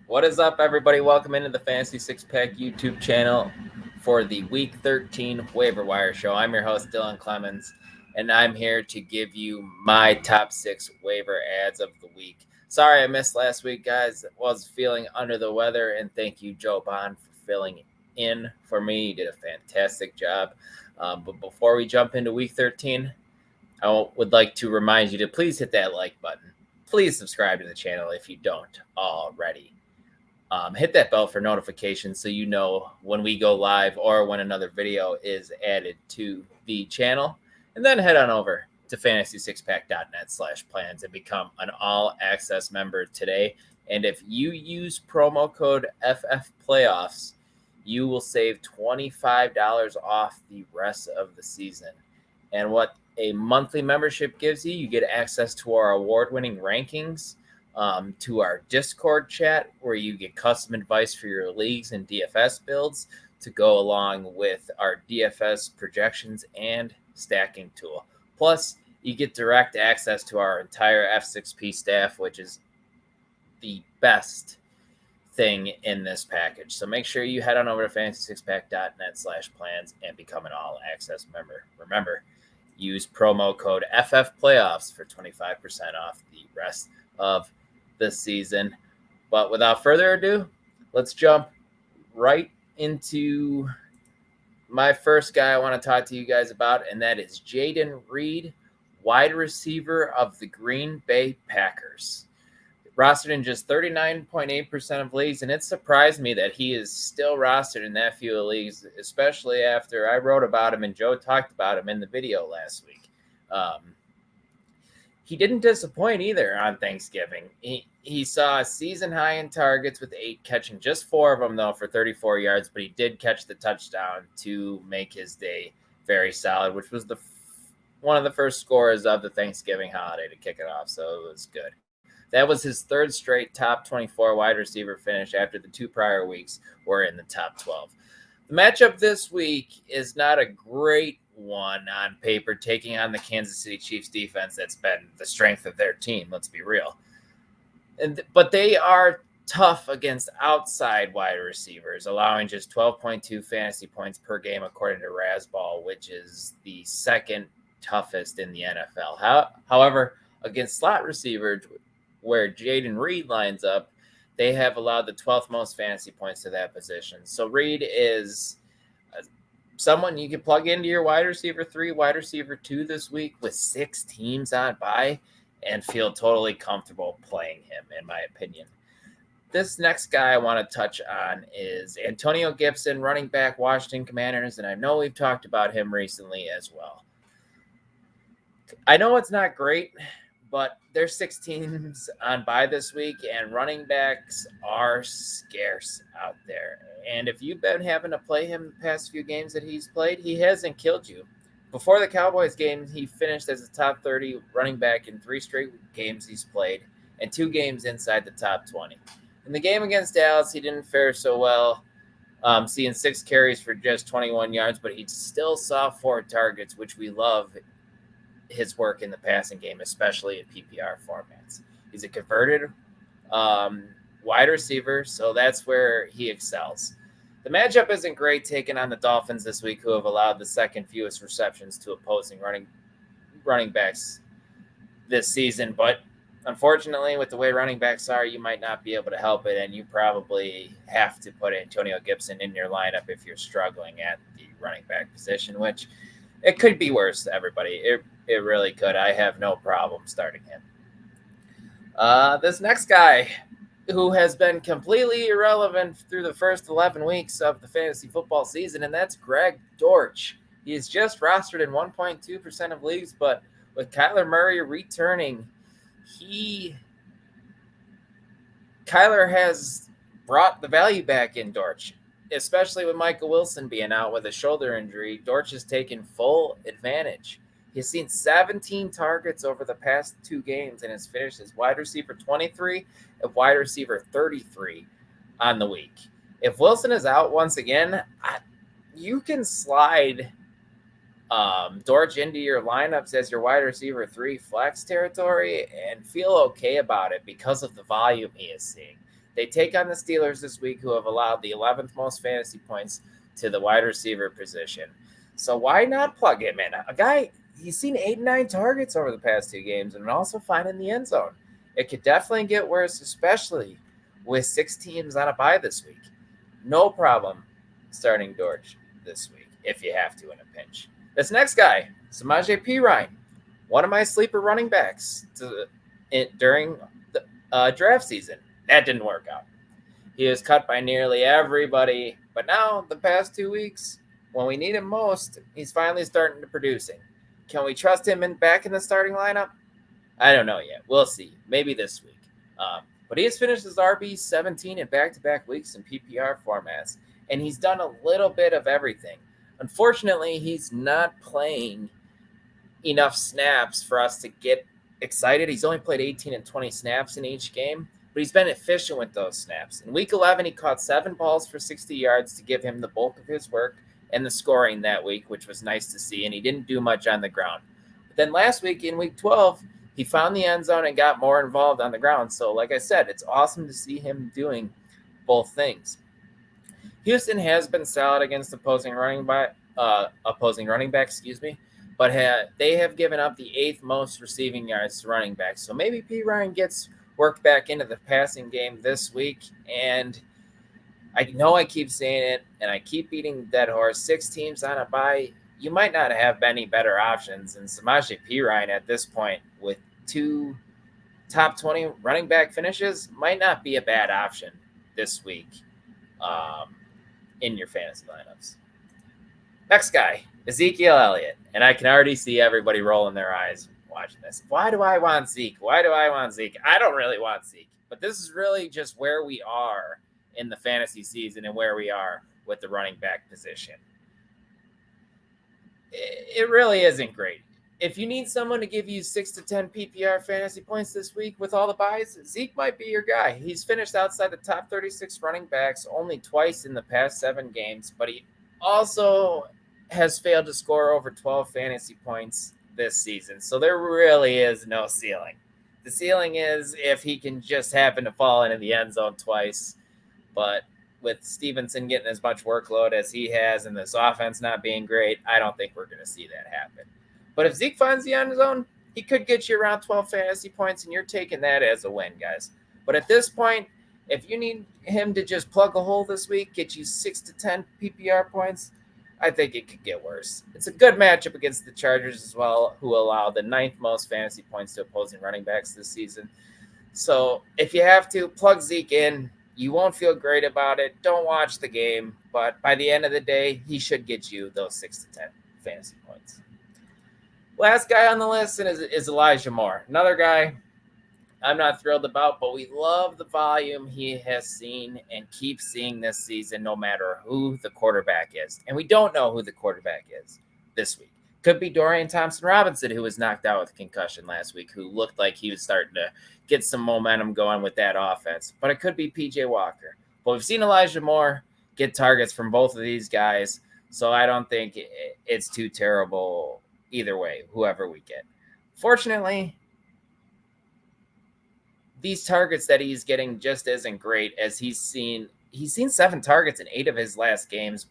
What is up, everybody? Welcome into the Fantasy Six Pack YouTube channel for the Week 13 Waiver Wire Show. I'm your host, Dylan Clemons, and I'm here to give you my top 6 waiver ads of the week. Sorry I missed last week, guys. I was feeling under the weather, and thank you, Joe Bond, for filling in for me. You did a fantastic job. But before we jump into Week 13, I would like to remind you to please hit that like button. Please subscribe to the channel if you don't already. Hit that bell for notifications so you know when we go live or when another video is added to the channel. And then head on over to fantasy6pack.net/plans and become an all-access member today. And if you use promo code FFPlayoffs, you will save $25 off the rest of the season. And what a monthly membership gives you, you get access to our award-winning rankings, to our Discord chat where you get custom advice for your leagues and DFS builds to go along with our DFS projections and stacking tool. Plus, you get direct access to our entire F6P staff, which is the best thing in this package. So make sure you head on over to fantasy6pack.net/plans and become an all-access member. Remember, use promo code FFPlayoffs for 25% off the rest of the season. But without further ado, let's jump right into my first guy I want to talk to you guys about, and that is Jayden Reed, wide receiver of the Green Bay Packers. Rostered in just 39.8% of leagues, and it surprised me that he is still rostered in that few leagues, especially after I wrote about him and Joe talked about him in the video last week. He didn't disappoint either on Thanksgiving. He saw a season high in targets with 8, catching just 4 of them, though, for 34 yards, but he did catch the touchdown to make his day very solid, which was one of the first scores of the Thanksgiving holiday to kick it off, so it was good. That was his third straight top 24 wide receiver finish after the 2 prior weeks were in the top 12. The matchup this week is not a great one on paper, taking on the Kansas City Chiefs defense that's been the strength of their team, let's be real. But they are tough against outside wide receivers, allowing just 12.2 fantasy points per game according to Razzball, which is the second toughest in the NFL. However, against slot receivers, where Jayden Reed lines up, they have allowed the 12th most fantasy points to that position. So Reed is someone you can plug into your wide receiver 3, wide receiver 2 this week with 6 teams on bye and feel totally comfortable playing him, in my opinion. This next guy I want to touch on is Antonio Gibson, running back, Washington Commanders, and I know we've talked about him recently as well. I know it's not great, but there's 6 teams on bye this week, and running backs are scarce out there. And if you've been having to play him the past few games that he's played, he hasn't killed you. Before the Cowboys game, he finished as a top 30 running back in 3 straight games he's played and 2 games inside the top 20. In the game against Dallas, he didn't fare so well, seeing 6 carries for just 21 yards, but he still saw 4 targets, which we love his work in the passing game, especially in PPR formats. He's a converted wide receiver, so that's where he excels. The matchup isn't great, taking on the Dolphins this week, who have allowed the second fewest receptions to opposing running backs this season. But unfortunately, with the way running backs are, you might not be able to help it, and you probably have to put Antonio Gibson in your lineup if you're struggling at the running back position, which it could be worse, everybody. It really could. I have no problem starting him. This next guy, who has been completely irrelevant through the first 11 weeks of the fantasy football season, and that's Greg Dortch. He is just rostered in 1.2% of leagues, but with Kyler Murray returning, Kyler has brought the value back in Dortch, especially with Michael Wilson being out with a shoulder injury. Dortch has taken full advantage. He's seen 17 targets over the past 2 games and has finished as wide receiver 23 and wide receiver 33 on the week. If Wilson is out once again, you can slide Dortch into your lineups as your wide receiver 3 flex territory and feel okay about it because of the volume he is seeing. They take on the Steelers this week, who have allowed the 11th most fantasy points to the wide receiver position. So why not plug him in? A guy, he's seen 8 and 9 targets over the past 2 games and also finding the end zone. It could definitely get worse, especially with 6 teams on a bye this week. No problem starting Dortch this week if you have to in a pinch. This next guy, Samaje Perine, one of my sleeper running backs during the draft season. That didn't work out. He was cut by nearly everybody, but now the past 2 weeks, when we need him most, he's finally starting to producing. Can we trust him back in the starting lineup? I don't know yet. We'll see. Maybe this week. But he has finished his RB 17 in back-to-back weeks in PPR formats, and he's done a little bit of everything. Unfortunately, he's not playing enough snaps for us to get excited. He's only played 18 and 20 snaps in each game, but he's been efficient with those snaps. In Week 11, he caught 7 balls for 60 yards to give him the bulk of his work and the scoring that week, which was nice to see, and he didn't do much on the ground. But then last week in Week 12, he found the end zone and got more involved on the ground. So like I said, it's awesome to see him doing both things. Houston has been solid against opposing running backs, but they have given up the 8th most receiving yards to running backs. So maybe Perine gets worked back into the passing game this week. And I know I keep saying it, and I keep beating the dead horse. 6 teams on a bye. You might not have any better options. And Samaje Perine at this point with 2 top 20 running back finishes might not be a bad option this week in your fantasy lineups. Next guy, Ezekiel Eliott. And I can already see everybody rolling their eyes watching this. Why do I want Zeke? I don't really want Zeke. But this is really just where we are in the fantasy season and where we are with the running back position. It really isn't great. If you need someone to give you 6 to 10 PPR fantasy points this week with all the buys, Zeke might be your guy. He's finished outside the top 36 running backs only twice in the past 7 games, but he also has failed to score over 12 fantasy points this season. So there really is no ceiling. The ceiling is if he can just happen to fall into the end zone twice. But with Stevenson getting as much workload as he has and this offense not being great, I don't think we're going to see that happen. But if Zeke finds the end zone, he could get you around 12 fantasy points, and you're taking that as a win, guys. But at this point, if you need him to just plug a hole this week, get you 6 to 10 PPR points, I think it could get worse. It's a good matchup against the Chargers as well, who allow the 9th most fantasy points to opposing running backs this season. So if you have to, plug Zeke in. You won't feel great about it. Don't watch the game. But by the end of the day, he should get you those 6 to 10 fantasy points. Last guy on the list is Elijah Moore. Another guy I'm not thrilled about, but we love the volume he has seen and keeps seeing this season no matter who the quarterback is. And we don't know who the quarterback is this week. Could be Dorian Thompson-Robinson, who was knocked out with a concussion last week, who looked like he was starting to get some momentum going with that offense. But it could be P.J. Walker. But we've seen Elijah Moore get targets from both of these guys, so I don't think it's too terrible either way, whoever we get. Fortunately, these targets that he's getting just isn't great, as he's seen 7 targets in 8 of his last games,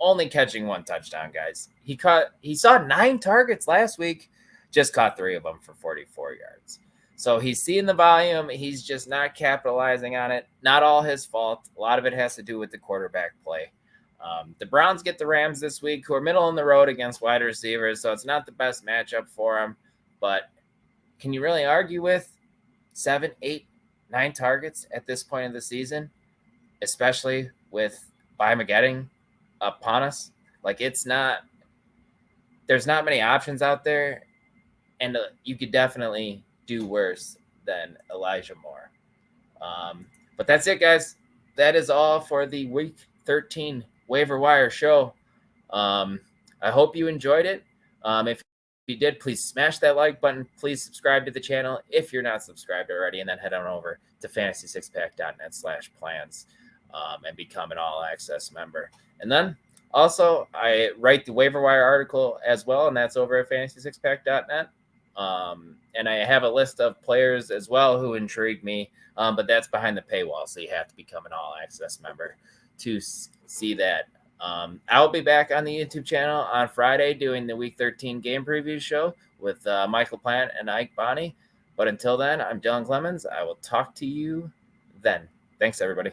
only catching 1 touchdown, guys. He saw 9 targets last week, just caught 3 of them for 44 yards. So he's seeing the volume. He's just not capitalizing on it. Not all his fault. A lot of it has to do with the quarterback play. The Browns get the Rams this week, who are middle in the road against wide receivers, so it's not the best matchup for them. But can you really argue with 7, 8, 9 targets at this point of the season, especially with Armageddon upon us? Like, there's not many options out there, and you could definitely do worse than Elijah Moore. But that's it, guys. That is all for the Week 13 Waiver Wire show. I hope you enjoyed it. If you did, please smash that like button. Please subscribe to the channel if you're not subscribed already, and then head on over to fantasy6pack.net/plans and become an all-access member. And then also, I write the Waiver Wire article as well, and that's over at fantasy6pack.net. And I have a list of players as well who intrigue me, but that's behind the paywall, so you have to become an all-access member to see that. I'll be back on the YouTube channel on Friday doing the Week 13 game preview show with Michael Plant and Ike Bonney. But until then, I'm Dylan Clemons. I will talk to you then. Thanks, everybody.